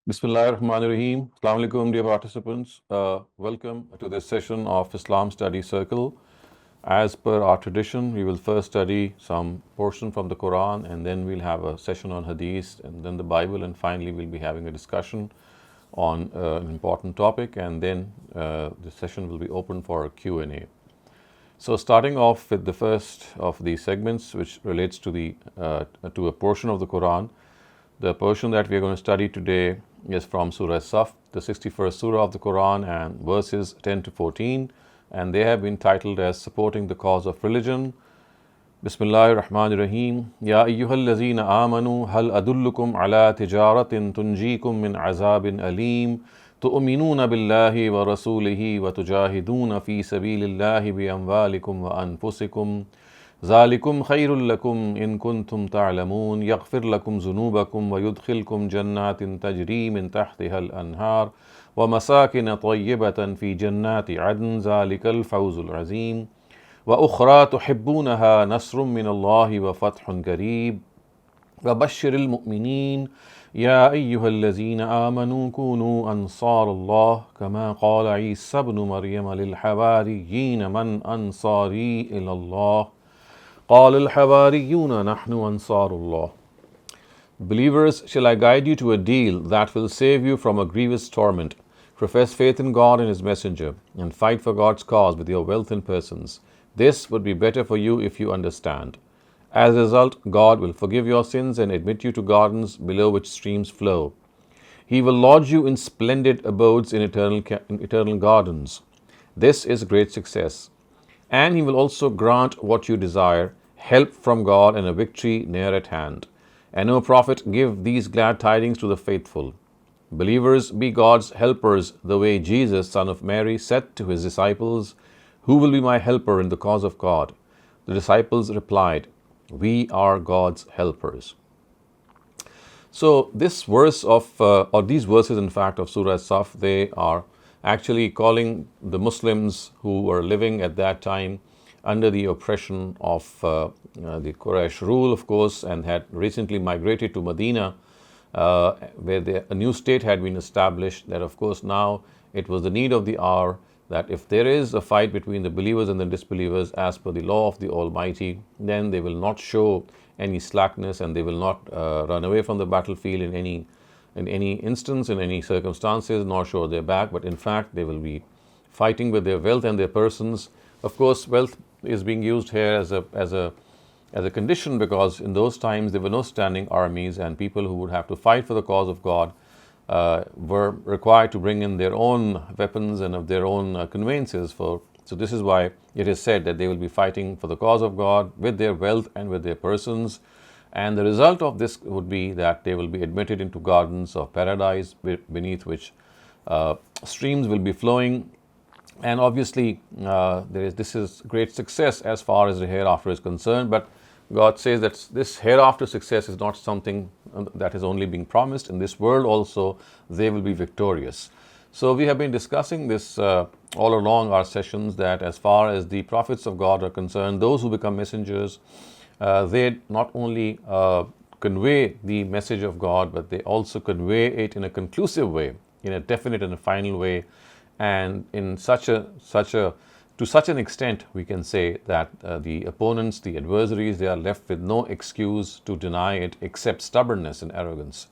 Bismillahirrahmanirrahim. Assalamu alaikum, dear participants. Welcome to this session of Islam Study Circle. As per our tradition, we will first study some portion from the Quran, and then we'll have a session on Hadith, and then the Bible, and finally we'll be having a discussion on an important topic, and then the session will be open for Q&A. So, starting off with the first of these segments, which relates to a portion of the Quran. The portion that we are going to study today is from Surah Saf, the 61st Surah of the Quran, and verses 10 to 14, and they have been titled as Supporting the Cause of Religion. Bismillahir Rahmanir Rahim. Ya ayyuhallazina amanu hal adullukum ala tijaratin tunjikum min azabin alim tu'minuna billahi wa rasulihi wa tujahiduna fi sabilillahi bi amwalikum wa anfusikum ذلكم خير لكم إن كنتم تعلمون يغفر لكم ذنوبكم ويدخلكم جنات تجري من تحتها الأنهار ومساكن طيبة في جنات عدن ذلك الفوز العظيم وأخرى تحبونها نصر من الله وفتح قريب وبشر المؤمنين يا أيها الذين آمنوا كونوا أنصار الله كما قال عيسى ابن مريم للحواريين من أنصاري إلى الله قال الحواريون نحن أنصار الله. Believers, shall I guide you to a deal that will save you from a grievous torment? Profess faith in God and His Messenger, and fight for God's cause with your wealth and persons. This would be better for you if you understand. As a result, God will forgive your sins and admit you to gardens below which streams flow. He will lodge you in splendid abodes in eternal gardens. This is great success. And He will also grant what you desire, help from God and a victory near at hand. And O Prophet, give these glad tidings to the faithful. Believers, be God's helpers, the way Jesus, son of Mary, said to His disciples, Who will be my helper in the cause of God? The disciples replied, We are God's helpers. So this verse or these verses in fact of Surah Saf, they are actually calling the Muslims who were living at that time under the oppression of the Quraysh rule, of course, and had recently migrated to Medina, where a new state had been established, that of course now it was the need of the hour that if there is a fight between the believers and the disbelievers as per the law of the Almighty, then they will not show any slackness and they will not run away from the battlefield in any instance, in any circumstances, nor show their back, but in fact they will be fighting with their wealth and their persons. Of course, wealth is being used here as a condition, because in those times there were no standing armies, and people who would have to fight for the cause of God were required to bring in their own weapons and of their own conveyances. So this is why it is said that they will be fighting for the cause of God with their wealth and with their persons. And the result of this would be that they will be admitted into gardens of paradise, beneath which streams will be flowing. And obviously, this is great success as far as the hereafter is concerned. But God says that this hereafter success is not something that is only being promised. In this world also, they will be victorious. So we have been discussing this all along our sessions, that as far as the prophets of God are concerned, those who become messengers, they not only convey the message of God, but they also convey it in a conclusive way, in a definite and a final way, and in to such an extent, we can say that the opponents, the adversaries, they are left with no excuse to deny it except stubbornness and arrogance.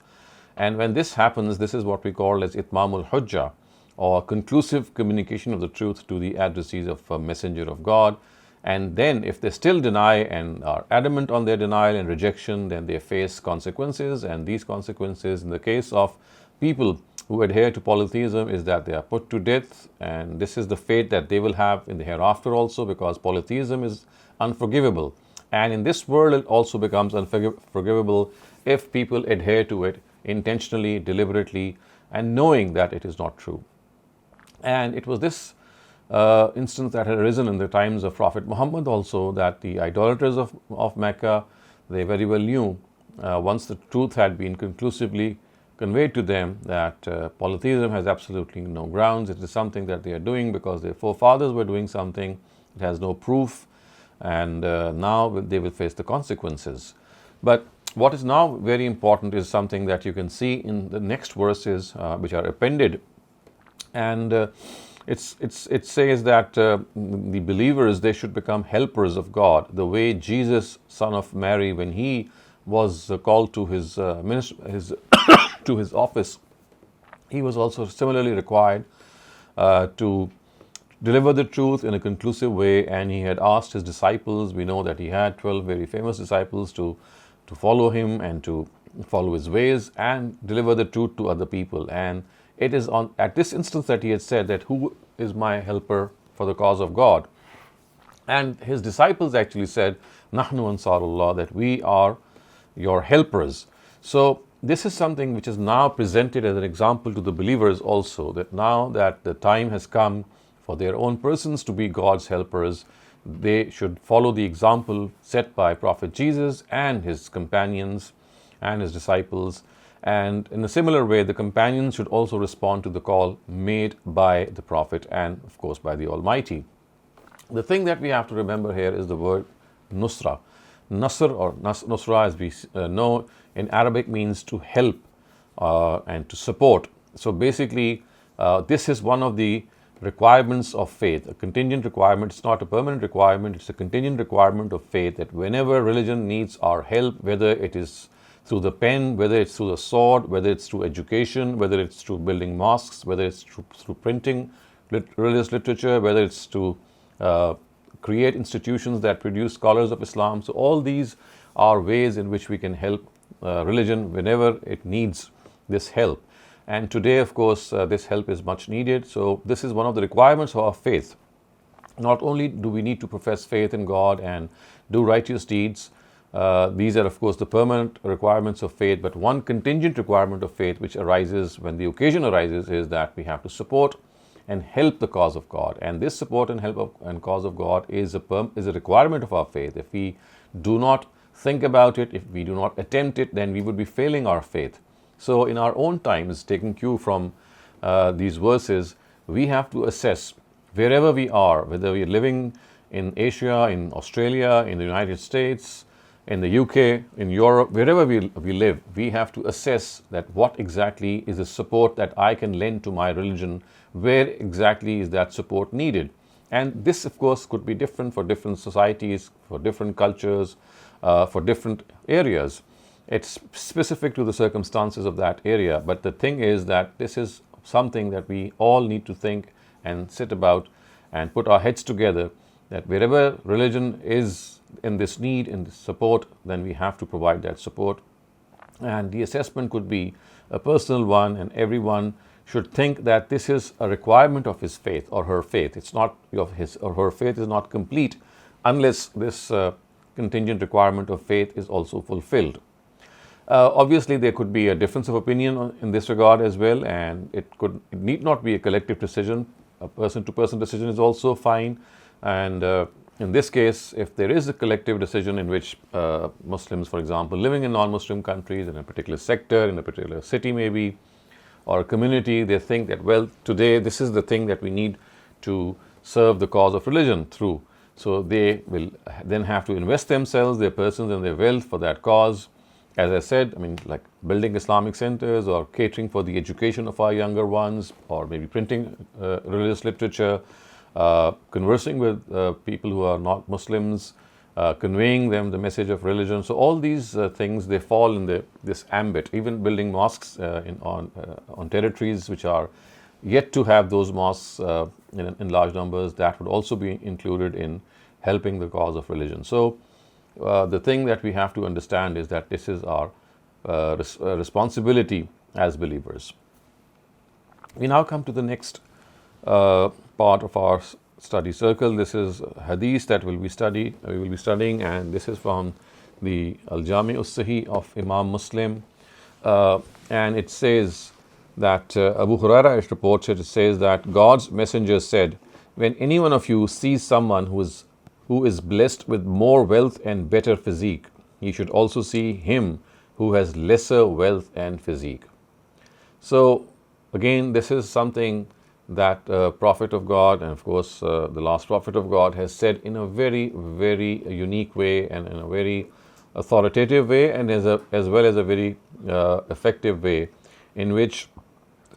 And when this happens, this is what we call as itmamul hujjah, or conclusive communication of the truth to the adversaries of a messenger of God. And then if they still deny and are adamant on their denial and rejection, then they face consequences. And these consequences, in the case of people who adhere to polytheism, is that they are put to death. And this is the fate that they will have in the hereafter also, because polytheism is unforgivable. And in this world, it also becomes unforgivable if people adhere to it intentionally, deliberately, and knowing that it is not true. And it was this instance that had arisen in the times of Prophet Muhammad also, that the idolaters of Mecca, they very well knew, once the truth had been conclusively conveyed to them, that polytheism has absolutely no grounds. It is something that they are doing because their forefathers were doing something. It has no proof, and now they will face the consequences. But What is now very important is something that you can see in the next verses, which are appended, and it says that the believers, they should become helpers of God, the way Jesus, son of Mary, when he was called to his to his office, he was also similarly required to deliver the truth in a conclusive way, and he had asked his disciples. We know that he had 12 very famous disciples to follow him and to follow his ways and deliver the truth to other people. And it is at this instance that he had said that, who is my helper for the cause of God? And his disciples actually said, Nahnu Ansarullah, that we are your helpers. So this is something which is now presented as an example to the believers also, that now that the time has come for their own persons to be God's helpers, they should follow the example set by Prophet Jesus and his companions and his disciples. And in a similar way, the companions should also respond to the call made by the Prophet and, of course, by the Almighty. The thing that we have to remember here is the word nusra. Nasr or nusra, as we know in Arabic, means to help and to support. So basically, this is one of the requirements of faith, a contingent requirement. It's not a permanent requirement, it's a contingent requirement of faith, that whenever religion needs our help, whether it is through the pen, whether it's through the sword, whether it's through education, whether it's through building mosques, whether it's through printing religious literature, whether it's to create institutions that produce scholars of Islam. So all these are ways in which we can help religion whenever it needs this help. And today, of course, this help is much needed. So this is one of the requirements of our faith. Not only do we need to profess faith in God and do righteous deeds, these are, of course, the permanent requirements of faith, but one contingent requirement of faith which arises when the occasion arises is that we have to support and help the cause of God. And this support and help and cause of God is a requirement of our faith. If we do not think about it, if we do not attempt it, then we would be failing our faith. So in our own times, taking cue from these verses, we have to assess wherever we are, whether we are living in Asia, in Australia, in the United States, in the UK, in Europe, wherever we live, we have to assess that what exactly is the support that I can lend to my religion, where exactly is that support needed. And this, of course, could be different for different societies, for different cultures, for different areas. It's specific to the circumstances of that area. But the thing is that this is something that we all need to think and sit about and put our heads together, that wherever religion is in this need, in this support, then we have to provide that support. And the assessment could be a personal one, and everyone should think that this is a requirement of his faith or her faith. It's not his or her faith is not complete unless this contingent requirement of faith is also fulfilled. Obviously, there could be a difference of opinion in this regard as well, and it need not be a collective decision. A person-to-person decision is also fine. And in this case, if there is a collective decision in which Muslims, for example, living in non-Muslim countries, in a particular sector, in a particular city maybe, or a community, they think that, well, today this is the thing that we need to serve the cause of religion through. So they will then have to invest themselves, their persons and their wealth for that cause. As I said, like building Islamic centers or catering for the education of our younger ones, or maybe printing religious literature, conversing with people who are not Muslims, conveying them the message of religion. So all these things, they fall in this ambit. Even building mosques on territories which are yet to have those mosques in large numbers, that would also be included in helping the cause of religion. So the thing that we have to understand is that this is our responsibility as believers. We now come to the next part of our study circle. This is Hadith that we will be studying, and this is from the Al-Jami Us-Sahih of Imam Muslim, and it says that Abu Huraira, it reports it says that God's messenger said, when any one of you sees someone who is blessed with more wealth and better physique, he should also see him who has lesser wealth and physique. So again, this is something that Prophet of God, and of course the last Prophet of God, has said in a very, very unique way and in a very authoritative way and as well as a very effective way, in which,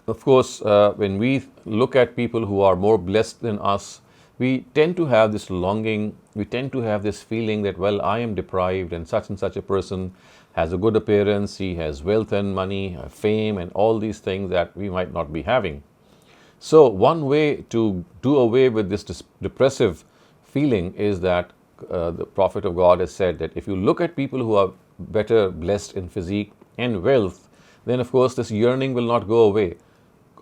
of course, when we look at people who are more blessed than us, we tend to have this longing, we tend to have this feeling that, well, I am deprived and such a person has a good appearance, he has wealth and money, fame, and all these things that we might not be having. So one way to do away with this depressive feeling is that the Prophet of God has said that if you look at people who are better blessed in physique and wealth, then of course this yearning will not go away.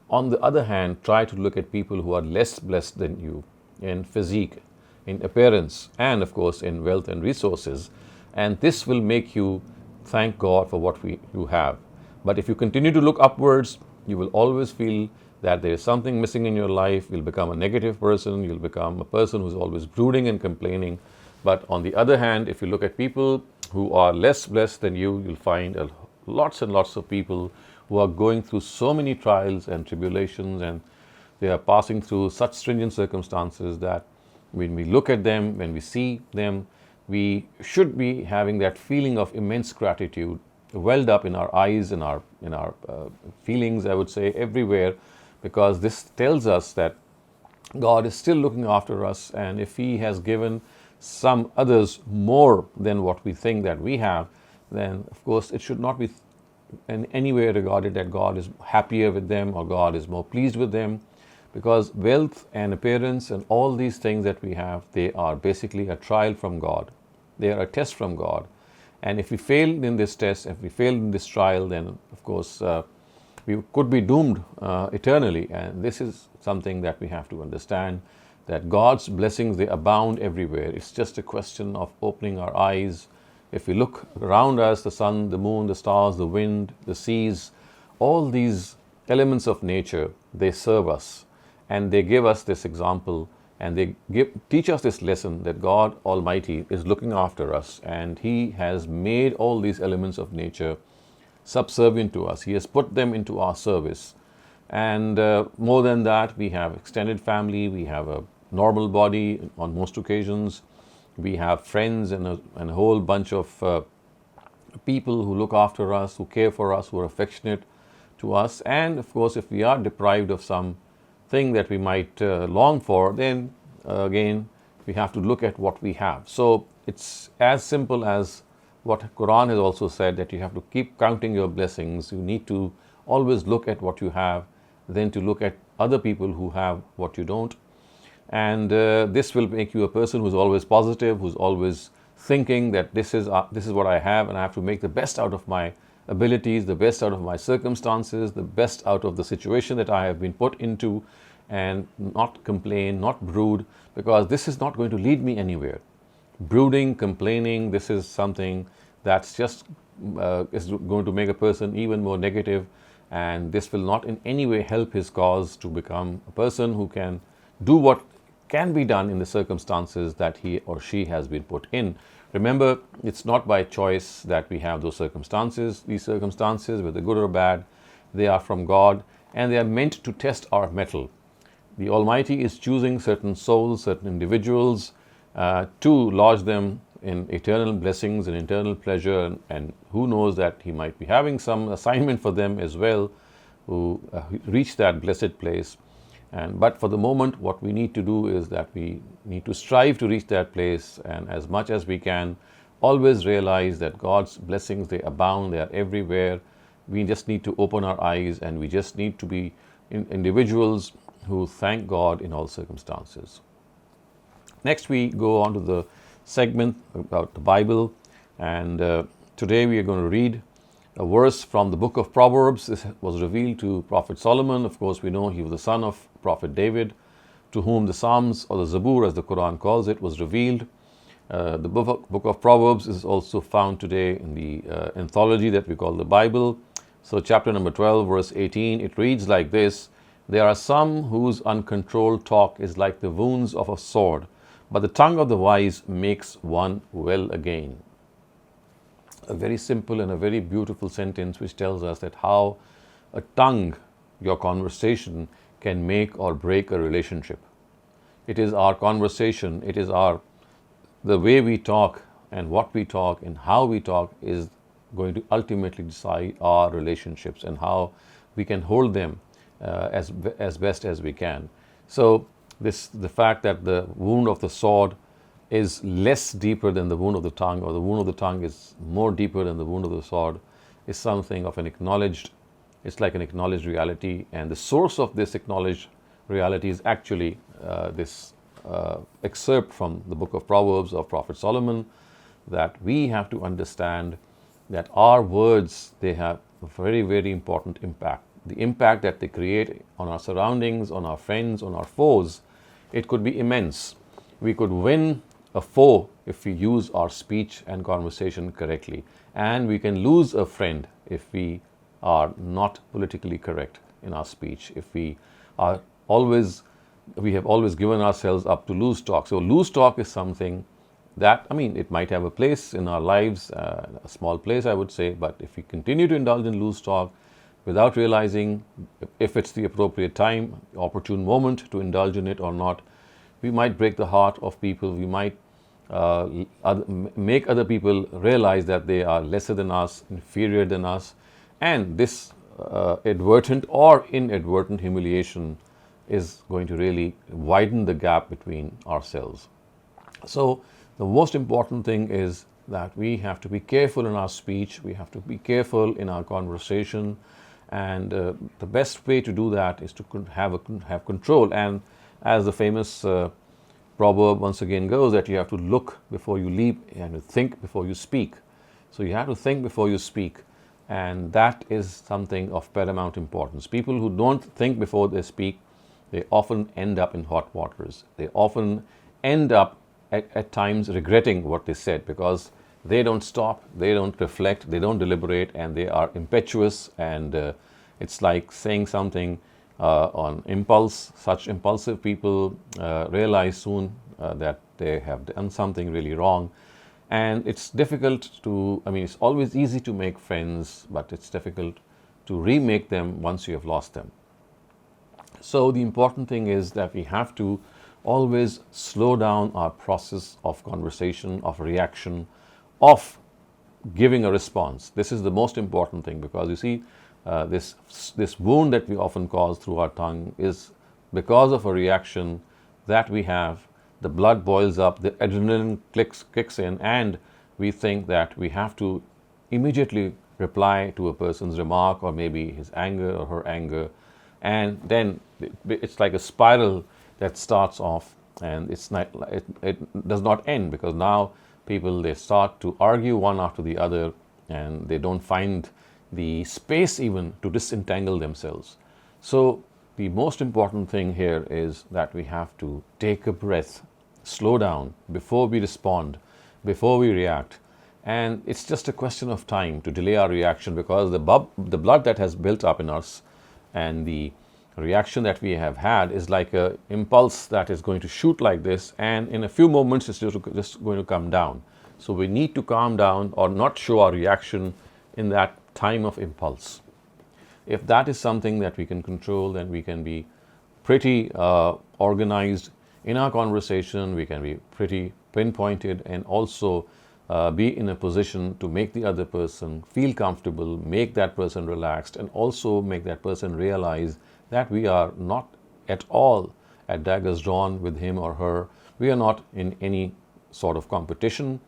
On the other hand, try to look at people who are less blessed than you in physique, in appearance, and of course in wealth and resources, and this will make you thank God for what you have. But if you continue to look upwards, you will always feel that there is something missing in your life. You'll become a negative person, you'll become a person who's always brooding and complaining. But on the other hand, if you look at people who are less blessed than you'll find lots and lots of people who are going through so many trials and tribulations, and they are passing through such stringent circumstances that when we look at them, when we see them, we should be having that feeling of immense gratitude welled up in our eyes, in our feelings, I would say, everywhere, because this tells us that God is still looking after us, and if He has given some others more than what we think that we have, then of course it should not be in any way regarded that God is happier with them or God is more pleased with them, because wealth and appearance and all these things that we have, they are basically a trial from God. They are a test from God. And if we fail in this test, if we fail in this trial, then of course we could be doomed eternally. And this is something that we have to understand, that God's blessings, they abound everywhere. It's just a question of opening our eyes. If we look around us, the sun, the moon, the stars, the wind, the seas, all these elements of nature, they serve us. And they give us this example, and they teach us this lesson that God Almighty is looking after us, and He has made all these elements of nature subservient to us. He has put them into our service. And more than that, we have extended family, we have a normal body on most occasions, we have friends and a whole bunch of people who look after us, who care for us, who are affectionate to us. And of course, if we are deprived of some thing that we might long for, then again we have to look at what we have. So it's as simple as what Qur'an has also said, that you have to keep counting your blessings. You need to always look at what you have, then to look at other people who have what you don't. And this will make you a person who's always positive, who's always thinking that this is what I have, and I have to make the best out of my abilities, the best out of my circumstances, the best out of the situation that I have been put into, and not complain, not brood, because this is not going to lead me anywhere. Brooding, complaining, this is something that's just is going to make a person even more negative, and this will not in any way help his cause to become a person who can do what can be done in the circumstances that he or she has been put in. Remember, it's not by choice that we have those circumstances. These circumstances, whether good or bad, they are from God, and they are meant to test our mettle. The Almighty is choosing certain souls, certain individuals, to lodge them in eternal blessings and eternal pleasure, and who knows that He might be having some assignment for them as well, who reach that blessed place. But for the moment, what we need to do is that we need to strive to reach that place, and as much as we can, always realize that God's blessings, they abound, they are everywhere. We just need to open our eyes, and we just need to be individuals who thank God in all circumstances. Next, we go on to the segment about the Bible, and today we are going to read a verse from the book of Proverbs. This was revealed to Prophet Solomon. Of course, we know he was the son of Prophet David, to whom the Psalms, or the Zabur as the Quran calls it, was revealed. The book of Proverbs is also found today in the anthology that we call the Bible. So chapter number 12, verse 18, it reads like this: "There are some whose uncontrolled talk is like the wounds of a sword, but the tongue of the wise makes one well again." A very simple and a very beautiful sentence which tells us that how a tongue, your conversation, can make or break a relationship. It is our conversation, it is the way we talk and what we talk and how we talk is going to ultimately decide our relationships and how we can hold them as best as we can. So the fact that the wound of the sword is less deeper than the wound of the tongue, or the wound of the tongue is more deeper than the wound of the sword, is something of an acknowledged, it's like an acknowledged reality. And the source of this acknowledged reality is actually this excerpt from the book of Proverbs of Prophet Solomon, that we have to understand that our words, they have a very, very important impact. The impact that they create on our surroundings, on our friends, on our foes, it could be immense. We could win a foe if we use our speech and conversation correctly, and we can lose a friend if we are not politically correct in our speech, if we have always given ourselves up to loose talk. So loose talk is something that, it might have a place in our lives, a small place I would say, but if we continue to indulge in loose talk without realizing if it's the appropriate time, opportune moment to indulge in it or not, we might break the heart of people. We might make other people realize that they are lesser than us, inferior than us, and this advertent or inadvertent humiliation is going to really widen the gap between ourselves. So the most important thing is that we have to be careful in our speech, we have to be careful in our conversation, and the best way to do that is to have control. And as the famous proverb once again goes, that you have to look before you leap and think before you speak. So you have to think before you speak, and that is something of paramount importance. People who don't think before they speak, they often end up in hot waters. They often end up at times regretting what they said, because they don't stop, they don't reflect, they don't deliberate, and they are impetuous, and it's like saying something on impulse. Such impulsive people realize soon that they have done something really wrong, and it's difficult to, it's always easy to make friends, but it's difficult to remake them once you have lost them. So the important thing is that we have to always slow down our process of conversation, of reaction, of giving a response. This is the most important thing, because you see, this wound that we often cause through our tongue is because of a reaction that we have. The blood boils up, the adrenaline kicks in, and we think that we have to immediately reply to a person's remark, or maybe his anger or her anger, and then it's like a spiral that starts off, and it does not end, because now people, they start to argue one after the other, and they don't find the space even to disentangle themselves. So the most important thing here is that we have to take a breath, slow down before we respond, before we react, and it's just a question of time to delay our reaction, because the blood that has built up in us and the reaction that we have had is like an impulse that is going to shoot like this, and in a few moments it's just going to come down. So we need to calm down, or not show our reaction in that time of impulse. If that is something that we can control, then we can be pretty organized in our conversation, we can be pretty pinpointed, and also be in a position to make the other person feel comfortable, make that person relaxed, and also make that person realize that we are not at all at daggers drawn with him or her. We are not in any sort of competition.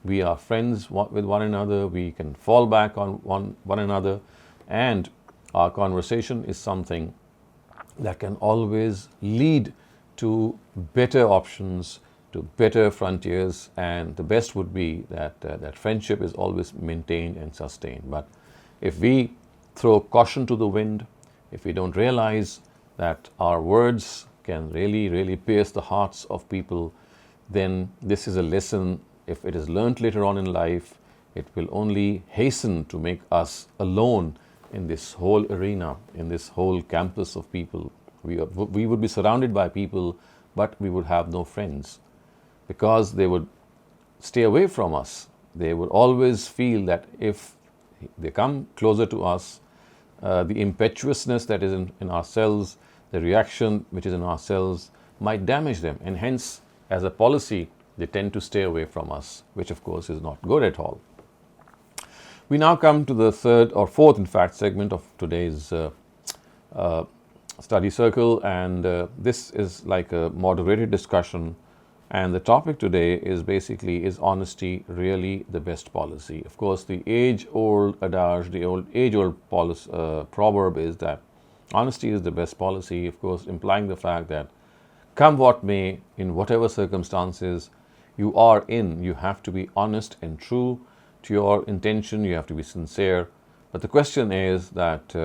We are friends with one another. We can fall back on one another, and our conversation is something that can always lead to better options, to better frontiers, and the best would be that friendship is always maintained and sustained. But if we throw caution to the wind, if we don't realize that our words can really, really pierce the hearts of people, then this is a lesson. If it is learnt later on in life, it will only hasten to make us alone in this whole arena, in this whole campus of people. We would be surrounded by people, but we would have no friends, because they would stay away from us. They would always feel that if they come closer to us, the impetuousness that is in ourselves, the reaction which is in ourselves, might damage them. And hence, as a policy, they tend to stay away from us, which of course is not good at all. We now come to the third or fourth, in fact, segment of today's study circle, and this is like a moderated discussion. And the topic today is basically, is honesty really the best policy? Of course, the age-old adage, the age-old proverb is that honesty is the best policy, of course, implying the fact that come what may, in whatever circumstances you are in, you have to be honest and true to your intention, you have to be sincere. But the question is that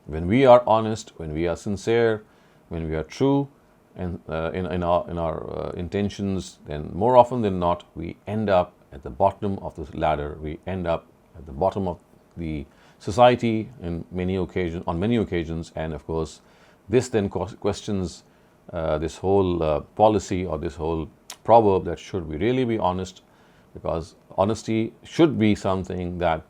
when we are honest, when we are sincere, when we are true and in our intentions, then more often than not, we end up at the bottom of the ladder. We end up at the bottom of the society on many occasions, and of course, this then questions this whole policy or this whole proverb that should we really be honest, because honesty should be something that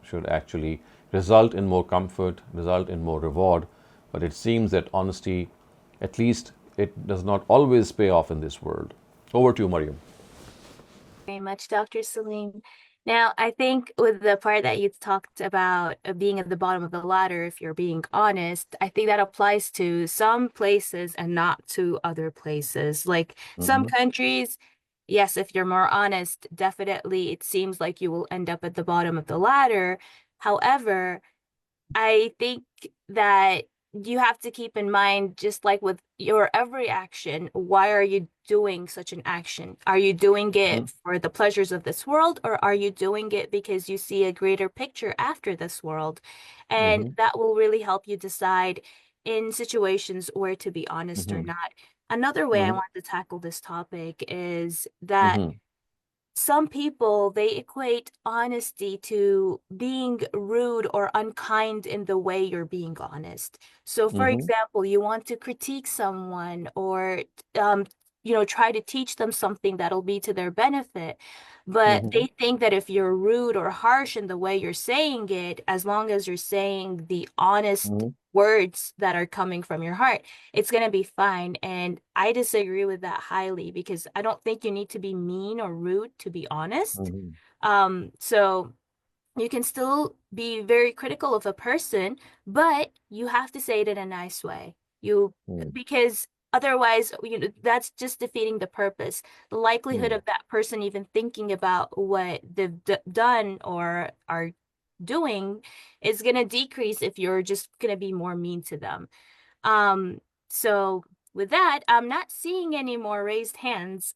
should actually result in more comfort, result in more reward. But it seems that honesty, at least it does not always pay off in this world. Over to you, Mariam. Very much, Dr. Saleem. Now, I think with the part that you talked about being at the bottom of the ladder, if you're being honest, I think that applies to some places and not to other places. Like some countries, yes, if you're more honest, definitely it seems like you will end up at the bottom of the ladder. However, I think that you have to keep in mind, just like with your every action, why are you doing such an action? Are you doing it for the pleasures of this world, or are you doing it because you see a greater picture after this world? And that will really help you decide in situations where to be honest or not. Another way I want to tackle this topic is that some people, they equate honesty to being rude or unkind in the way you're being honest. So, for example, you want to critique someone or, try to teach them something that'll be to their benefit. But they think that if you're rude or harsh in the way you're saying it, as long as you're saying the honest words that are coming from your heart, it's going to be fine. And I disagree with that highly, because I don't think you need to be mean or rude to be honest. So you can still be very critical of a person, but you have to say it in a nice way. Because otherwise, that's just defeating the purpose. The likelihood of that person even thinking about what they've done or are doing is going to decrease if you're just going to be more mean to them. So with that, I'm not seeing any more raised hands.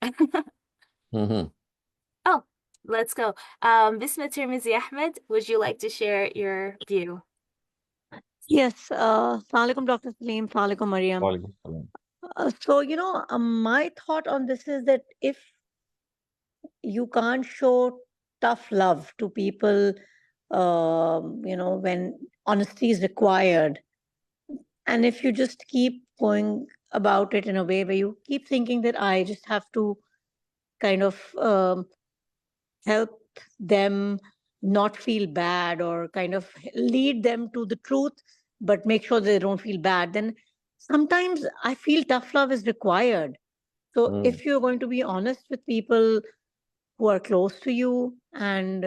Oh, let's go. Bismillah Tirmizi Ahmed, would you like to share your view? Yes, Assalamualaikum, Dr. Saleem, Assalamualaikum, Mariam. So, my thought on this is that if you can't show tough love to people, when honesty is required, and if you just keep going about it in a way where you keep thinking that I just have to kind of help them not feel bad or kind of lead them to the truth, but make sure they don't feel bad, then sometimes I feel tough love is required. So if you're going to be honest with people who are close to you, and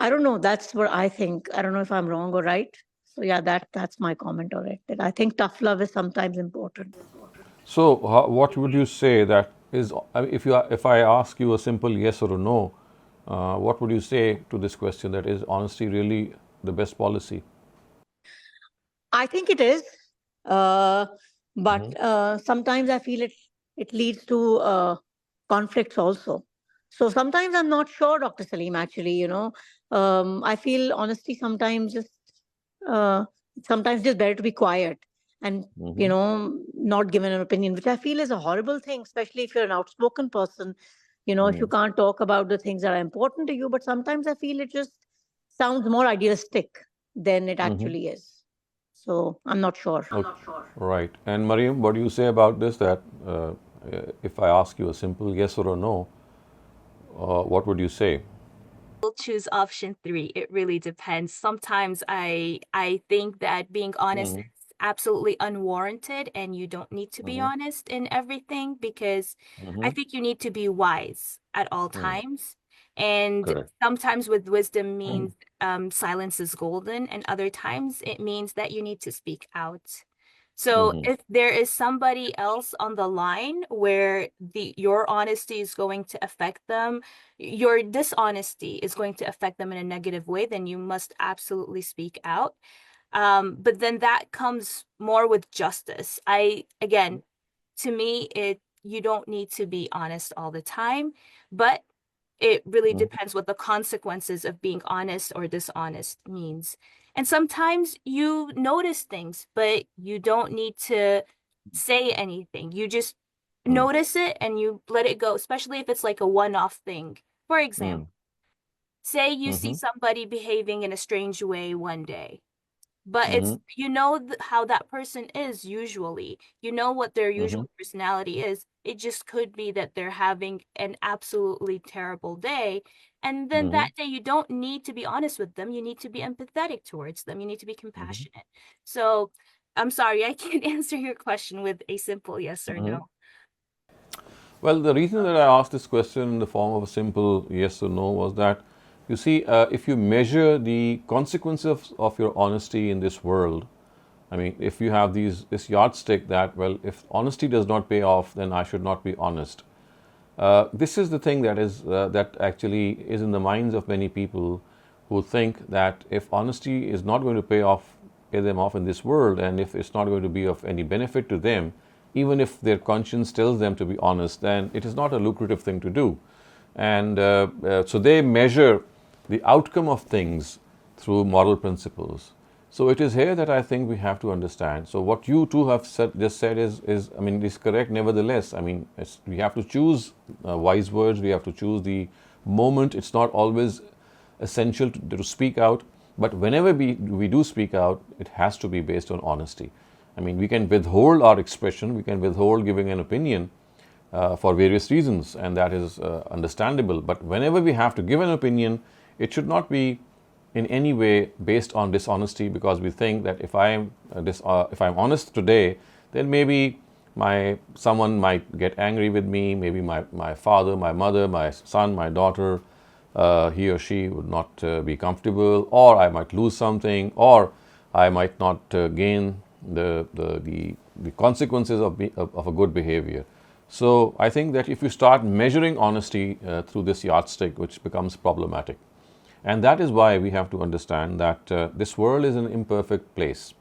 I don't know, that's what I think. I don't know if I'm wrong or right. So yeah, that's my comment on it. That I think tough love is sometimes important. So, what would you say that is, if I ask you a simple yes or a no, what would you say to this question, that is honesty really the best policy? I think it is, but sometimes I feel it leads to conflicts also. So sometimes I'm not sure, Dr. Saleem. Actually, I feel honesty uh, sometimes just better to be quiet and not given an opinion, which I feel is a horrible thing, especially if you're an outspoken person. If you can't talk about the things that are important to you, but sometimes I feel it just sounds more idealistic than it actually is. So I'm not sure. Right. And Mariam, what do you say about this? That if I ask you a simple yes or a no, what would you say? We'll choose option 3. It really depends. Sometimes I think that being honest absolutely unwarranted and you don't need to be Mm-hmm. honest in everything, because I Mm-hmm. think you need to be wise at all Mm. times. And Correct. sometimes with wisdom means silence is golden, and other times it means that you need to speak out. So Mm-hmm. if there is somebody else on the line where your honesty is going to affect them, your dishonesty is going to affect them in a negative way, then you must absolutely speak out. But then that comes more with justice. Again, to me, you don't need to be honest all the time, but it really Mm-hmm. depends what the consequences of being honest or dishonest means. And sometimes you notice things, but you don't need to say anything. You just notice it and you let it go, especially if it's like a one-off thing. For example, Mm-hmm. say you see Mm-hmm. somebody behaving in a strange way one day, but Mm-hmm. it's how that person is usually. You know what their Mm-hmm. usual personality is. It just could be that they're having an absolutely terrible day. And then Mm-hmm. that day, you don't need to be honest with them. You need to be empathetic towards them. You need to be compassionate. So I'm sorry, I can't answer your question with a simple yes or Mm-hmm. no. Well, the reason that I asked this question in the form of a simple yes or no was that, you see, if you measure the consequences of your honesty in this world, I mean, if you have this yardstick that, well, if honesty does not pay off, then I should not be honest. This is the thing that actually is in the minds of many people who think that if honesty is not going to pay them off in this world, and if it's not going to be of any benefit to them, even if their conscience tells them to be honest, then it is not a lucrative thing to do. And so they measure the outcome of things through moral principles. So it is here that I think we have to understand. So what you two have just said is I mean, is correct. Nevertheless, I mean, we have to choose wise words. We have to choose the moment. It's not always essential to speak out, but whenever we do speak out, it has to be based on honesty. I mean, we can withhold our expression. We can withhold giving an opinion for various reasons, and that is understandable. But whenever we have to give an opinion, it should not be in any way based on dishonesty, because we think that if I'm honest today, then maybe someone might get angry with me. Maybe my father, my mother, my son, my daughter, he or she would not be comfortable, or I might lose something, or I might not gain the consequences of a good behavior. So I think that if you start measuring honesty through this yardstick, which becomes problematic. And that is why we have to understand that this world is an imperfect place.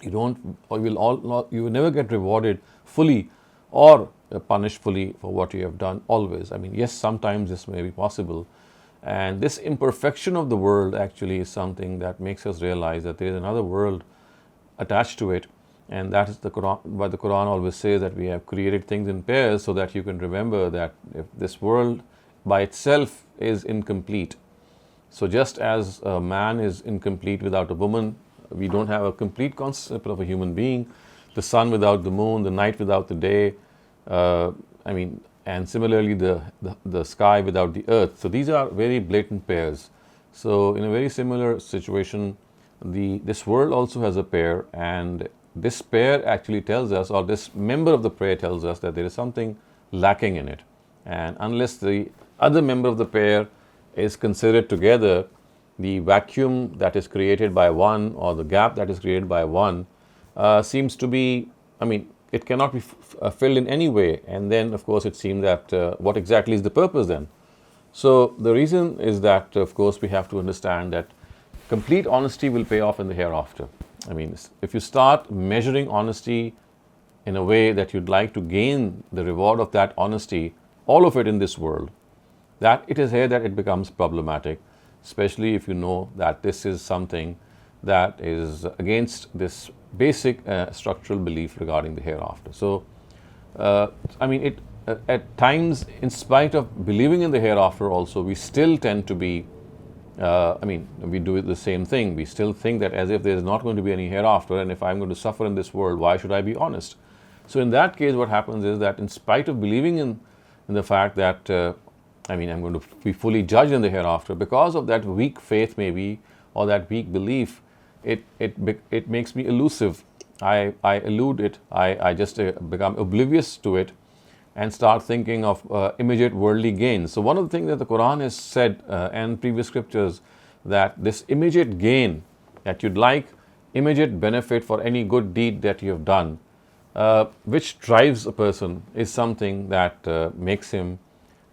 You don't, or you will never get rewarded fully or punished fully for what you have done always. I mean, yes, sometimes this may be possible. And this imperfection of the world actually is something that makes us realize that there is another world attached to it. And that is the Quran. Why the Quran always says that we have created things in pairs, so that you can remember that if this world by itself is incomplete, so just as a man is incomplete without a woman, we don't have a complete concept of a human being. The sun without the moon, the night without the day, I mean, and similarly the sky without the earth. So these are very blatant pairs. So in a very similar situation, this world also has a pair, and this pair actually tells us, or this member of the pair tells us, that there is something lacking in it. And unless the other member of the pair is considered together, the vacuum that is created by one, or the gap that is created by one, seems to be, I mean, it cannot be filled in any way. And then, of course, it seems that what exactly is the purpose then? So the reason is that, of course, we have to understand that complete honesty will pay off in the hereafter. I mean, if you start measuring honesty in a way that you'd like to gain the reward of that honesty, all of it in this world, that it is here that it becomes problematic, especially if you know that this is something that is against this basic structural belief regarding the hereafter. So, I mean, at times, in spite of believing in the hereafter, also we still tend to be. I mean, we do the same thing. We still think that as if there is not going to be any hereafter, and if I'm going to suffer in this world, why should I be honest? So, in that case, what happens is that, in spite of believing in the fact that I mean, I'm going to be fully judged in the hereafter, because of that weak faith, maybe, or that weak belief, it makes me elusive. I elude it, I just become oblivious to it and start thinking of immediate worldly gains. So one of the things that the Quran has said and previous scriptures, that this immediate gain that you'd like, immediate benefit for any good deed that you have done, which drives a person, is something that makes him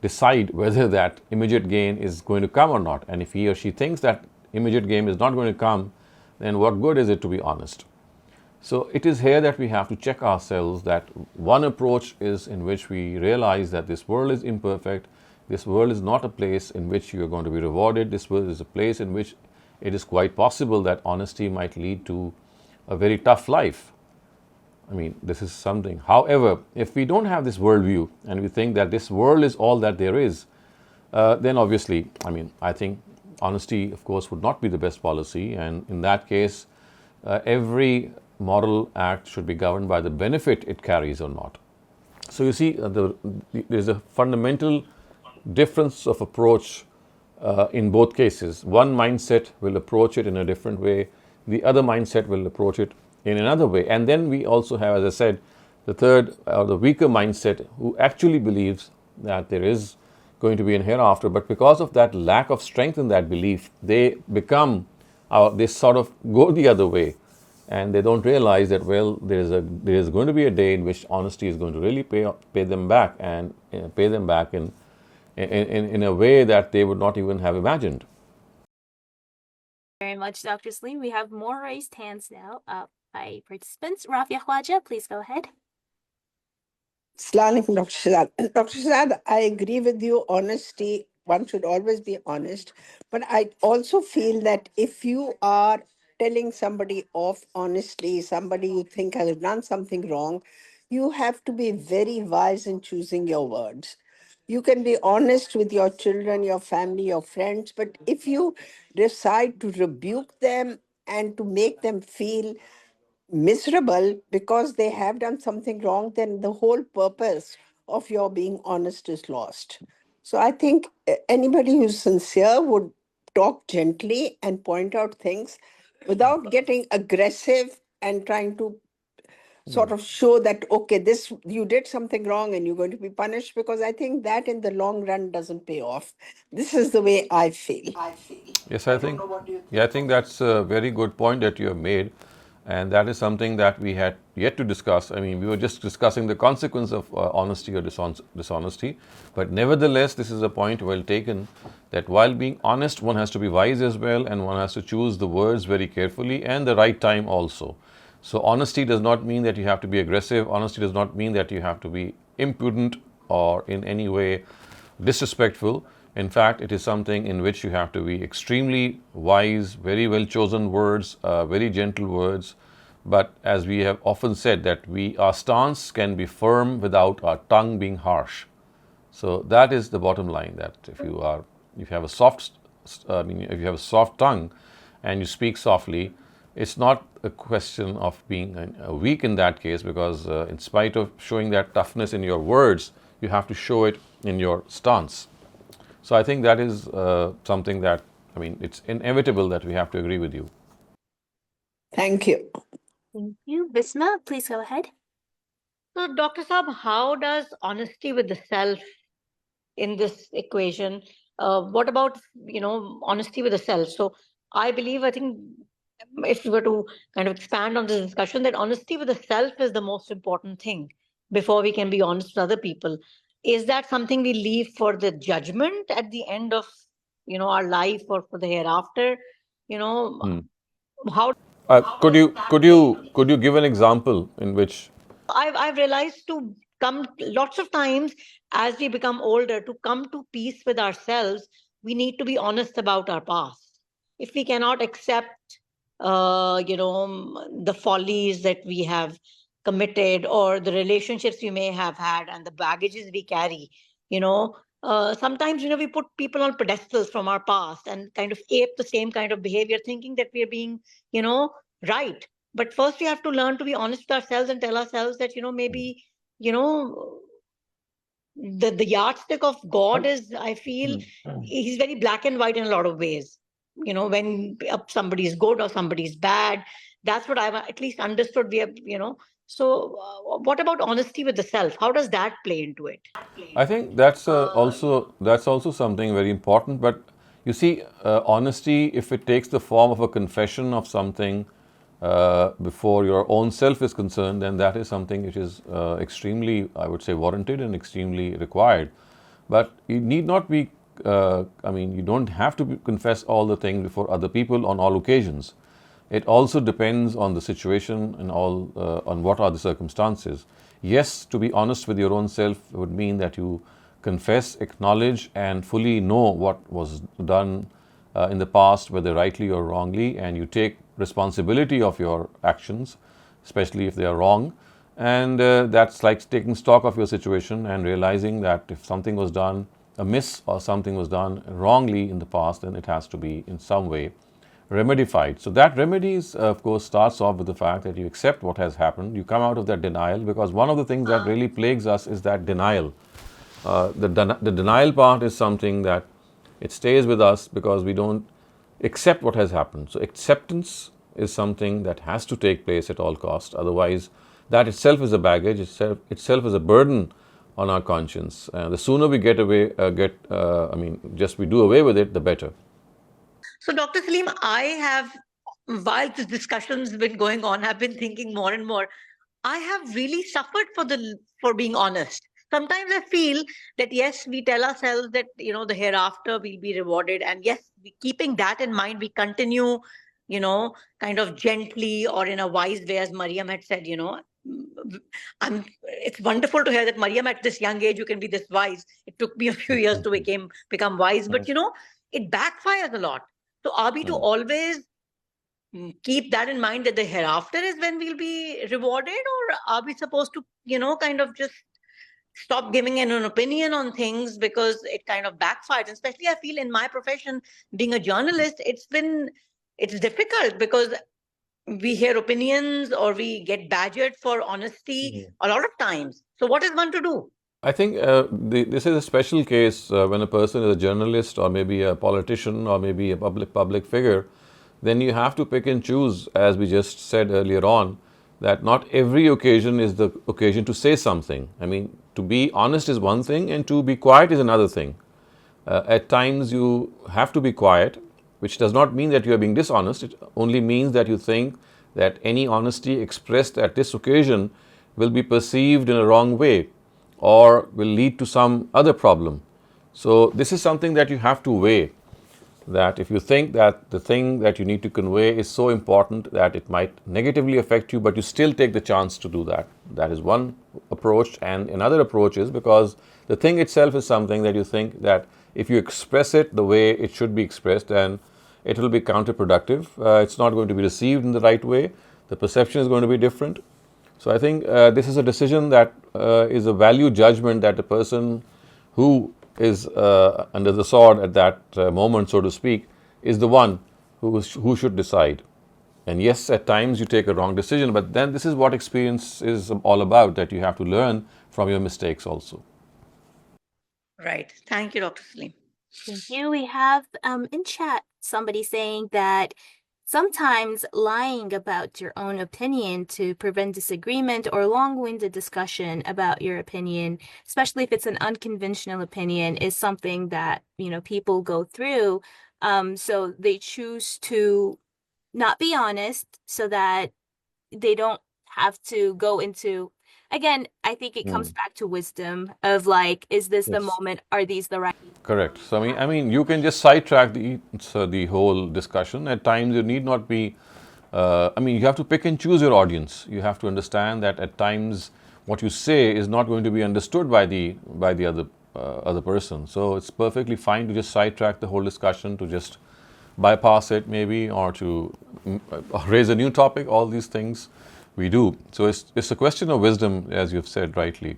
decide whether that immediate gain is going to come or not. And if he or she thinks that immediate gain is not going to come, then what good is it to be honest? So it is here that we have to check ourselves, that one approach is in which we realize that this world is imperfect, this world is not a place in which you are going to be rewarded, this world is a place in which it is quite possible that honesty might lead to a very tough life. I mean, this is something. However, if we don't have this worldview and we think that this world is all that there is, then obviously, I mean, I think honesty, of course, would not be the best policy. And in that case, every moral act should be governed by the benefit it carries or not. So you see, there's a fundamental difference of approach in both cases. One mindset will approach it in a different way. The other mindset will approach it in another way. And then we also have, as I said, the third or the weaker mindset, who actually believes that there is going to be an hereafter, but because of that lack of strength in that belief, they become, they sort of go the other way, and they don't realize that, well, there is going to be a day in which honesty is going to really pay them back, and pay them back in a way that they would not even have imagined. Very much, Dr. Saleem. We have more raised hands now by participants. Rafia Khwaja, please go ahead. Assalamu alaikum, Dr. Shehzad. Dr. Shehzad, I agree with you. Honesty, one should always be honest. But I also feel that if you are telling somebody off honestly, somebody you think has done something wrong, you have to be very wise in choosing your words. You can be honest with your children, your family, your friends, but if you decide to rebuke them and to make them feel miserable because they have done something wrong, then the whole purpose of your being honest is lost. So I think anybody who's sincere would talk gently and point out things without getting aggressive and trying to sort of show that, okay, this, you did something wrong and you're going to be punished, because I think that in the long run doesn't pay off. This is the way I feel. Yes, I think that's a very good point that you have made, and that is something that we had yet to discuss. I mean, we were just discussing the consequence of honesty or dishonesty, but nevertheless, this is a point well taken, that while being honest, one has to be wise as well, and one has to choose the words very carefully and the right time also. So honesty does not mean that you have to be aggressive. Honesty does not mean that you have to be impudent or in any way disrespectful. In fact, it is something in which you have to be extremely wise, very well chosen words, very gentle words. But as we have often said, that our stance can be firm without our tongue being harsh. So that is the bottom line, that if you have a soft tongue and you speak softly, it's not a question of being weak in that case, because in spite of showing that toughness in your words, you have to show it in your stance. So I think that is something that, I mean, it's inevitable that we have to agree with you. Thank you. Thank you. Visma, please go ahead. So, Dr. Saab, how does honesty with the self in this equation? What about, honesty with the self? So I think if we were to kind of expand on this discussion, that honesty with the self is the most important thing before we can be honest with other people. Is that something we leave for the judgment at the end of, our life, or for the hereafter? How? Could you give an example in which? I've realized to come lots of times as we become older, to come to peace with ourselves, we need to be honest about our past. If we cannot accept, the follies that we have committed, or the relationships we may have had, and the baggages we carry, sometimes, we put people on pedestals from our past and kind of ape the same kind of behavior, thinking that we're being, right. But first we have to learn to be honest with ourselves and tell ourselves that, maybe, the yardstick of God is, I feel, he's very black and white in a lot of ways. When somebody is good or somebody is bad, That's what I've at least understood. We have, So, what about honesty with the self? How does that play into it? I think that's also something very important. But you see, honesty, if it takes the form of a confession of something before your own self is concerned, then that is something which is extremely, I would say, warranted and extremely required. But you need not be. You don't have to confess all the things before other people on all occasions. It also depends on the situation and on what are the circumstances. Yes, to be honest with your own self would mean that you confess, acknowledge, and fully know what was done in the past, whether rightly or wrongly, and you take responsibility of your actions, especially if they are wrong. And that's like taking stock of your situation and realizing that if something was done amiss or something was done wrongly in the past, then it has to be in some way remedified. So that remedies, of course, starts off with the fact that you accept what has happened. You come out of that denial, because one of the things that really plagues us is that denial. The denial part is something that it stays with us because we don't accept what has happened. So acceptance is something that has to take place at all costs. Otherwise, that itself is a baggage. Itself is a burden on our conscience. The sooner we we do away with it, the better. So, Dr. Saleem, while this discussion's been going on, I've been thinking more and more. I have really suffered for being honest. Sometimes I feel that yes, we tell ourselves that the hereafter we'll be rewarded, and yes, keeping that in mind, we continue, kind of gently or in a wise way, as Mariam had said. It's wonderful to hear that Mariam, at this young age, you can be this wise. It took me a few years to become wise, but it backfires a lot. So are we to always keep that in mind, that the hereafter is when we'll be rewarded, or are we supposed to, kind of just stop giving an opinion on things because it kind of backfires? Especially I feel in my profession, being a journalist, it's difficult because we hear opinions or we get badgered for honesty a lot of times. So what is one to do? I think this is a special case when a person is a journalist or maybe a politician or maybe a public figure. Then you have to pick and choose, as we just said earlier on, that not every occasion is the occasion to say something. I mean, to be honest is one thing, and to be quiet is another thing. At times you have to be quiet, which does not mean that you are being dishonest. It only means that you think that any honesty expressed at this occasion will be perceived in a wrong way or will lead to some other problem. So this is something that you have to weigh, that if you think that the thing that you need to convey is so important that it might negatively affect you, but you still take the chance to do that. That is one approach. And another approach is because the thing itself is something that you think that if you express it the way it should be expressed, then it will be counterproductive. It's not going to be received in the right way. The perception is going to be different. So I think this is a decision that is a value judgment that the person who is under the sword at that moment, so to speak, is the one who should decide. And yes, at times you take a wrong decision, but then this is what experience is all about, that you have to learn from your mistakes also. Right. Thank you, Dr. Saleem. Thank you. We have in chat somebody saying that sometimes lying about your own opinion to prevent disagreement or long-winded discussion about your opinion, especially if it's an unconventional opinion, is something that, people go through. So they choose to not be honest so that they don't have to go into, again, I think it comes back to wisdom of like, is this the moment? Are these the right? Correct. So I mean, you can just sidetrack the whole discussion. At times, you need not be. You have to pick and choose your audience. You have to understand that at times, what you say is not going to be understood by the other person. So it's perfectly fine to just sidetrack the whole discussion, to just bypass it maybe, or to raise a new topic. All these things we do. So it's a question of wisdom, as you've said rightly.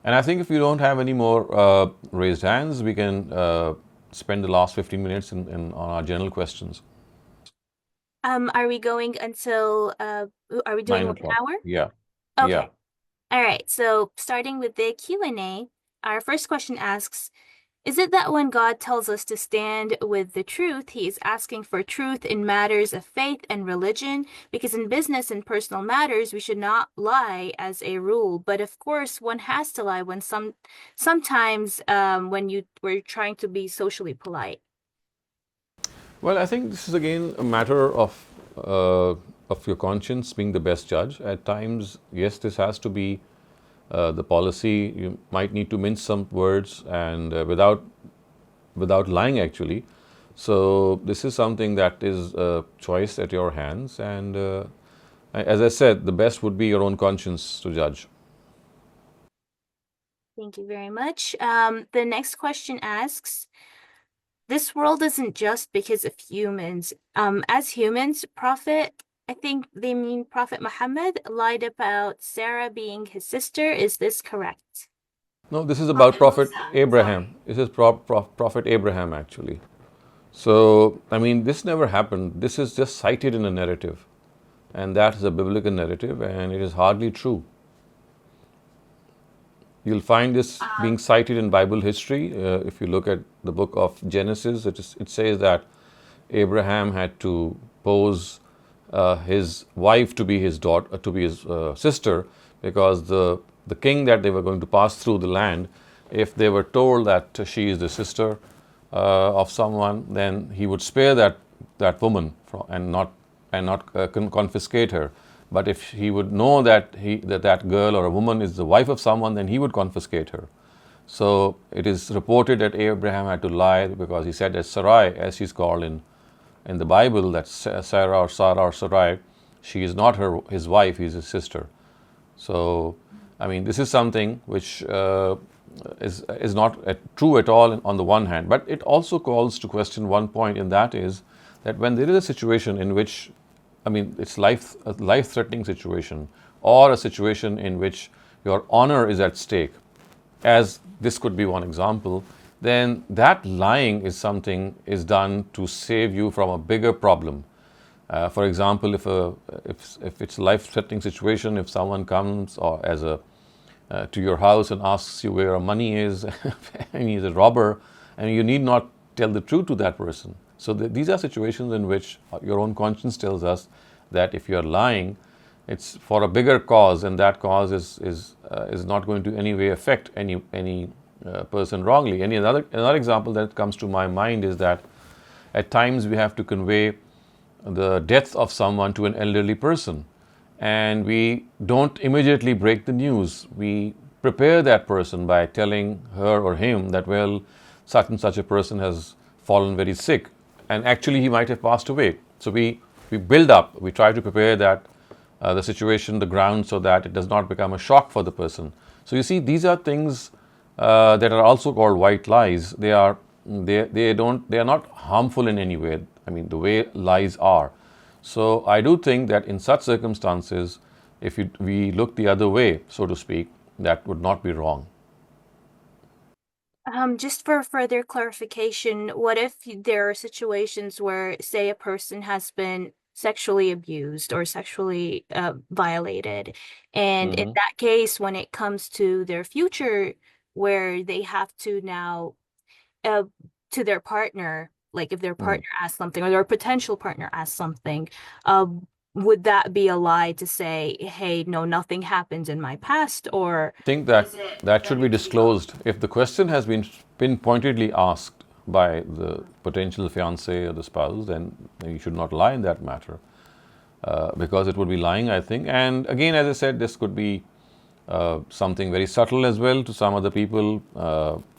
And I think if you don't have any more raised hands, we can spend the last 15 minutes on our general questions. Are we going until, are we doing 1 hour? Yeah. Okay. Yeah. All right. So starting with the Q&A, our first question asks, Is it that when God tells us to stand with the truth, he is asking for truth in matters of faith and religion? Because in business and personal matters, we should not lie as a rule. But of course, one has to lie when sometimes when we're trying to be socially polite. Well, I think this is again a matter of your conscience being the best judge. At times, yes, this has to be the policy. You might need to mince some words and without lying actually. So this is something that is a choice at your hands, and as I said, the best would be your own conscience to judge. Thank you very much. The next question asks, this world isn't just because of humans. As humans, I think they mean Prophet Muhammad lied about Sarah being his sister. Is this correct? No, this is about Prophet Abraham. This is Prophet Abraham actually. So, I mean, this never happened. This is just cited in a narrative, and that is a biblical narrative, and it is hardly true. You'll find this being cited in Bible history. If you look at the book of Genesis, it says that Abraham had to pose his wife to be his daughter, to be his sister, because the king that they were going to pass through the land, if they were told that she is the sister of someone, then he would spare that woman and not confiscate her. But if he would know that that girl or a woman is the wife of someone, then he would confiscate her. So it is reported that Abraham had to lie because he said that Sarai, as she's called in the Bible, that Sarah or Sarai, she is not his wife, he is his sister. So, I mean, this is something which is not true at all on the one hand, but it also calls to question one point, and that is that when there is a situation in which, I mean, it's a life-threatening situation, or a situation in which your honor is at stake, as this could be one example, then that lying is done to save you from a bigger problem. For example, if it's a life-threatening situation, if someone comes or to your house and asks you where your money is, and he's a robber, and you need not tell the truth to that person. So these are situations in which your own conscience tells us that if you are lying, it's for a bigger cause, and that cause is not going to any way affect any person wrongly. Another example that comes to my mind is that at times we have to convey the death of someone to an elderly person, and we don't immediately break the news. We prepare that person by telling her or him that, well, such and such a person has fallen very sick, and actually he might have passed away. So we build up, we try to prepare the situation, the ground, so that it does not become a shock for the person. So you see, these are things that are also called white lies. They are not harmful in any way. I mean, the way lies are. So I do think that in such circumstances, if we look the other way, so to speak, that would not be wrong. Just for further clarification, what if there are situations where, say, a person has been sexually abused or sexually violated, and in that case, when it comes to their future, where they have to now to their partner, like if their partner asks something or their potential partner asks something, would that be a lie to say, hey, no, nothing happened in my past? Or I think that should be disclosed. If the question has been pointedly asked by the potential fiancé or the spouse, then you should not lie in that matter, because it would be lying, I think. And again, as I said, this could be something very subtle as well to some other people.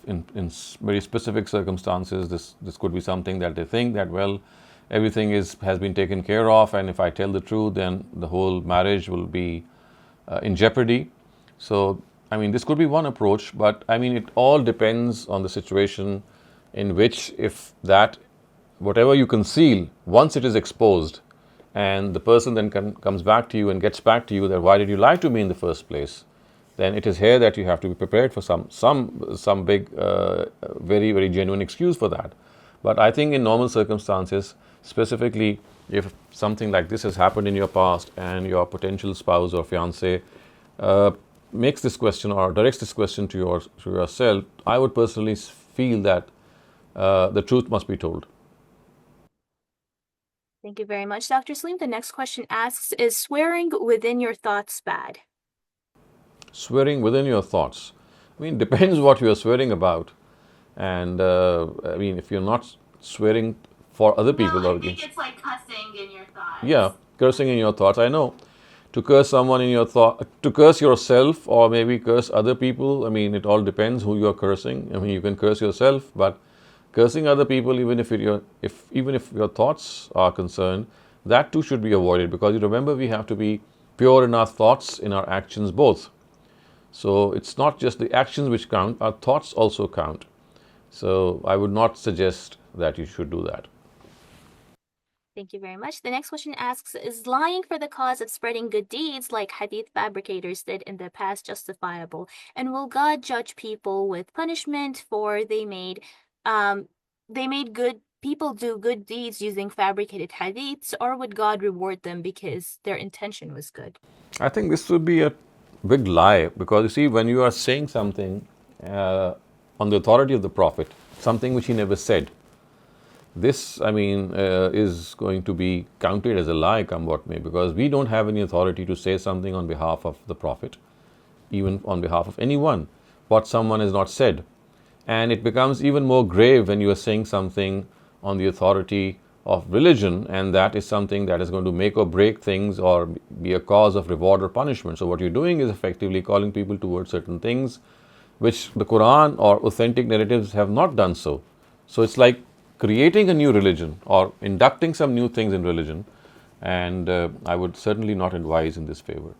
In very specific circumstances, this could be something that they think that, well, everything has been taken care of, and if I tell the truth, then the whole marriage will be in jeopardy. So, I mean, this could be one approach, but I mean, it all depends on the situation in which, if that, whatever you conceal, once it is exposed, and the person then comes back to you and gets back to you that, why did you lie to me in the first place? Then it is here that you have to be prepared for some big, very, very genuine excuse for that. But I think in normal circumstances, specifically if something like this has happened in your past and your potential spouse or fiancé makes this question or directs this question to yourself, I would personally feel that the truth must be told. Thank you very much, Dr. Saleem. The next question asks, is swearing within your thoughts bad? Swearing within your thoughts. I mean, depends what you are swearing about. And I mean, if you're not swearing for other people or against. It's like cussing in your thoughts. Yeah, cursing in your thoughts. I know. To curse someone in your thought, to curse yourself or maybe curse other people, I mean, it all depends who you are cursing. I mean, you can curse yourself, but cursing other people, even if your thoughts are concerned, that too should be avoided, because you remember, we have to be pure in our thoughts, in our actions both. So it's not just the actions which count, our thoughts also count. So I would not suggest that you should do that. Thank you very much. The next question asks, is lying for the cause of spreading good deeds like Hadith fabricators did in the past justifiable? And will God judge people with punishment for they made good people do good deeds using fabricated hadiths, or would God reward them because their intention was good? I think this would be a big lie, because you see, when you are saying something on the authority of the Prophet, something which he never said, this, I mean, is going to be counted as a lie, come what may, because we don't have any authority to say something on behalf of the Prophet, even on behalf of anyone, what someone has not said. And it becomes even more grave when you are saying something on the authority of religion, and that is something that is going to make or break things or be a cause of reward or punishment. So what you're doing is effectively calling people towards certain things which the Qur'an or authentic narratives have not done so. So it's like creating a new religion or inducting some new things in religion, and I would certainly not advise in this favor.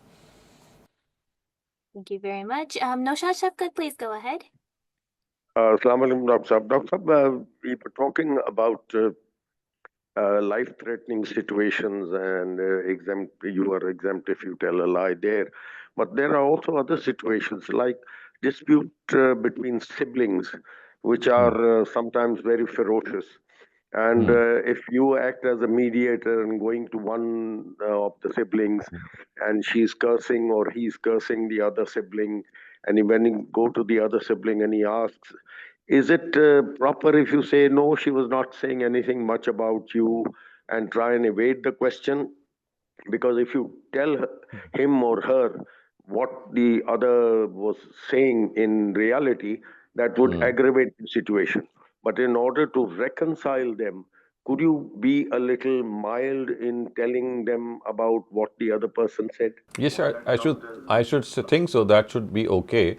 Thank you very much. Noshad Shafkat, please go ahead. Assalamu alaikum, Dr. Saab. Dr. Saab, we were talking about life-threatening situations, and you are exempt if you tell a lie there. But there are also other situations like dispute between siblings, which are sometimes very ferocious. And if you act as a mediator and going to one of the siblings, and she's cursing or he's cursing the other sibling, and when you go to the other sibling and he asks, is it proper if you say, no, she was not saying anything much about you, and try and evade the question? Because if you tell him or her what the other was saying in reality, that would aggravate the situation. But in order to reconcile them, could you be a little mild in telling them about what the other person said? Yes, I should think so. That should be okay.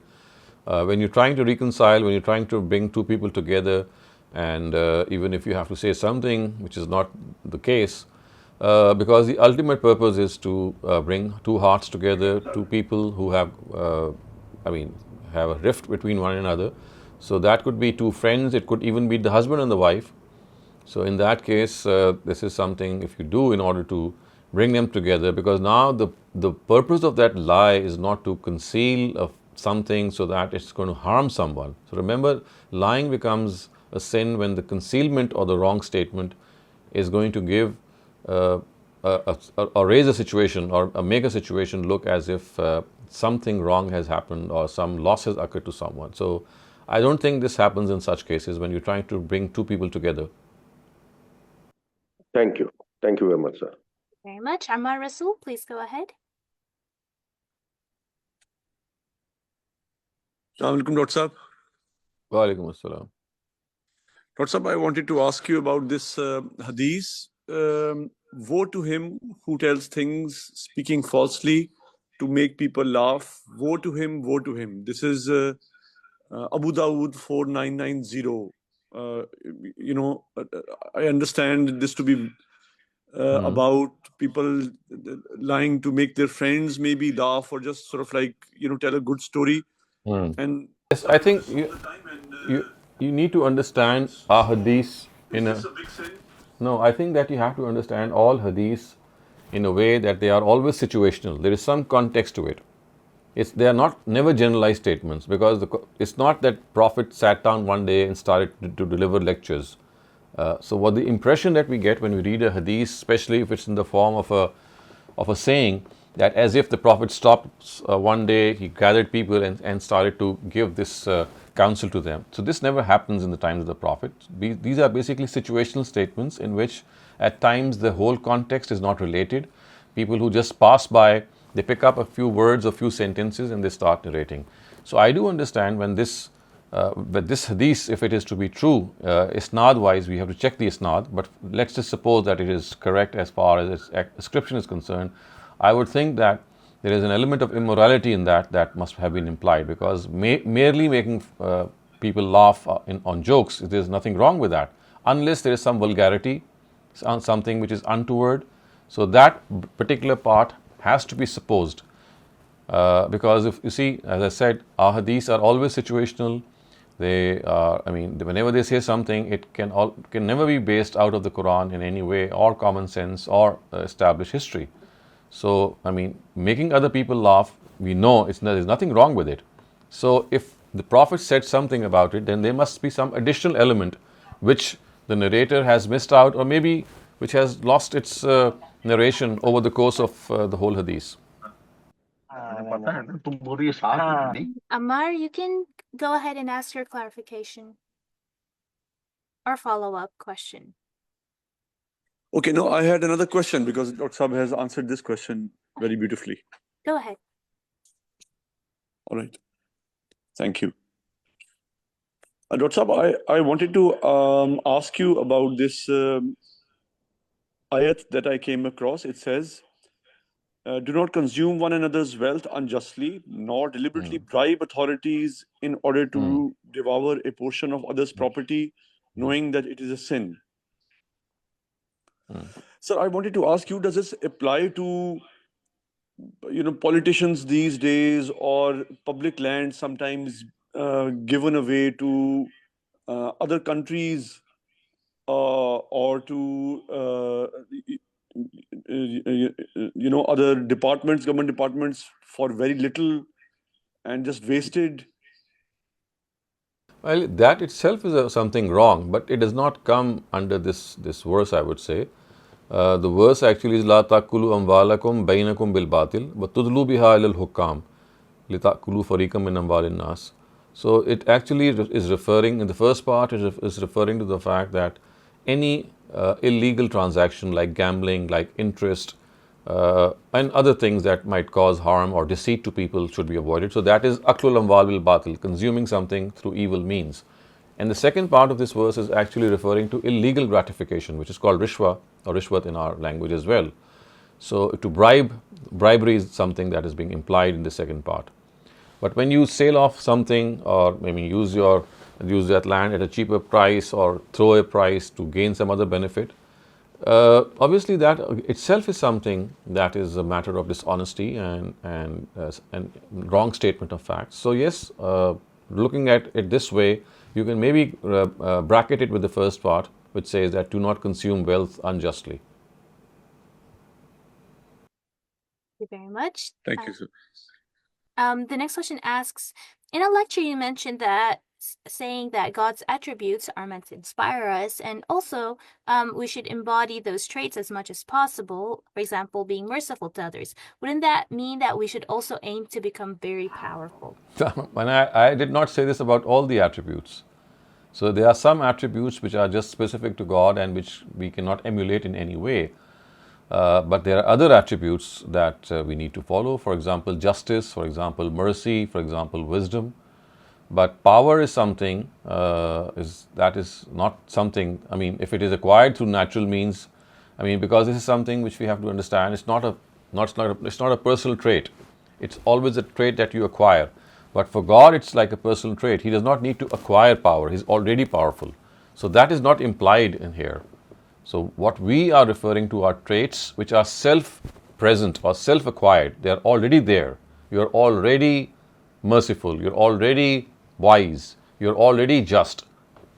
When you're trying to reconcile, when you're trying to bring two people together, and even if you have to say something which is not the case, because the ultimate purpose is to bring two hearts together, two people who have, have a rift between one another. So that could be two friends, it could even be the husband and the wife. So in that case, this is something if you do in order to bring them together, because now the purpose of that lie is not to conceal something so that it's going to harm someone. So remember, lying becomes a sin when the concealment or the wrong statement is going to give or raise a situation or make a situation look as if something wrong has happened or some loss has occurred to someone. So I don't think this happens in such cases when you're trying to bring two people together. Thank you. Thank you very much, sir. Very much. Ammar Rasul, please go ahead. Assalamu alaikum, Dr. Saab. Wa alaikum assalam. Dr. Saab, I wanted to ask you about this hadith. Woe to him who tells things speaking falsely to make people laugh. Woe to him, woe to him. This is Abu Dawood 4990. I understand this to be about people lying to make their friends maybe laugh or just sort of like, tell a good story. And yes, I think you need to understand a hadith in a... No, I think that you have to understand all hadiths in a way that they are always situational. There is some context to it. They are never generalized statements, because it's not that Prophet sat down one day and started to deliver lectures. So what the impression that we get when we read a hadith, especially if it's in the form of a saying, that as if the Prophet stopped one day, he gathered people and started to give this counsel to them. So this never happens in the times of the Prophet. These are basically situational statements in which at times the whole context is not related. People who just pass by, they pick up a few words, a few sentences, and they start narrating. So I do understand when this hadith, if it is to be true, isnad wise, we have to check the isnad, but let's just suppose that it is correct as far as its description is concerned. I would think that there is an element of immorality in that must have been implied, because merely making people laugh on jokes, there is nothing wrong with that, unless there is some vulgarity, something which is untoward. So that particular part has to be supposed, because if you see, as I said, our hadiths are always situational. They are, whenever they say something, it can never be based out of the Quran in any way, or common sense, or established history. So, making other people laugh, we know there's nothing wrong with it. So, if the Prophet said something about it, then there must be some additional element which the narrator has missed out, or maybe which has lost its narration over the course of the whole hadith. Ammar, you can go ahead and ask your clarification or follow-up question. Okay, no, I had another question because Dr. Saab has answered this question very beautifully. Go ahead. All right. Thank you. Dr. Saab, I wanted to ask you about this ayat that I came across. It says, do not consume one another's wealth unjustly, nor deliberately bribe authorities in order to devour a portion of others' property, knowing that it is a sin. Sir, I wanted to ask you, does this apply to politicians these days, or public land sometimes given away to other countries or to other departments, government departments, for very little and just wasted? Well, that itself is something wrong, but it does not come under this verse, I would say. The verse actually is La ta'kulu amwalakum bainakum bil batil wa tudlu biha ilal hukam li ta'kulu fariqam min amwalin nas. So it actually is referring, in the first part, is referring to the fact that any illegal transaction like gambling, like interest, and other things that might cause harm or deceit to people should be avoided. So that is aklul amwal bil batil, consuming something through evil means. And the second part of this verse is actually referring to illegal gratification, which is called rishwa or rishwat in our language as well. So to bribery is something that is being implied in the second part. But when you sell off something, or maybe use that land at a cheaper price, or throw a price to gain some other benefit, obviously that itself is something that is a matter of dishonesty and wrong statement of facts. So yes, looking at it this way, you can maybe bracket it with the first part, which says that do not consume wealth unjustly. Thank you very much. Thank you, sir. The next question asks, in a lecture you mentioned that saying that God's attributes are meant to inspire us, and also we should embody those traits as much as possible, for example, being merciful to others. Wouldn't that mean that we should also aim to become very powerful? And I did not say this about all the attributes. So there are some attributes which are just specific to God and which we cannot emulate in any way. But there are other attributes that we need to follow. For example, justice, for example, mercy, for example, wisdom. But power is something, that is not something, if it is acquired through natural means, because this is something which we have to understand, it's not a personal trait. It's always a trait that you acquire. But for God, it's like a personal trait. He does not need to acquire power. He's already powerful. So that is not implied in here. So what we are referring to are traits which are self-present or self-acquired. They are already there. You're already merciful. You're already wise. You're already just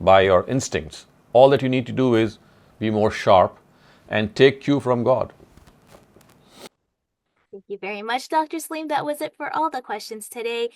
by your instincts. All that you need to do is be more sharp and take cue from God. Thank you very much, Dr. Saleem. That was it for all the questions today.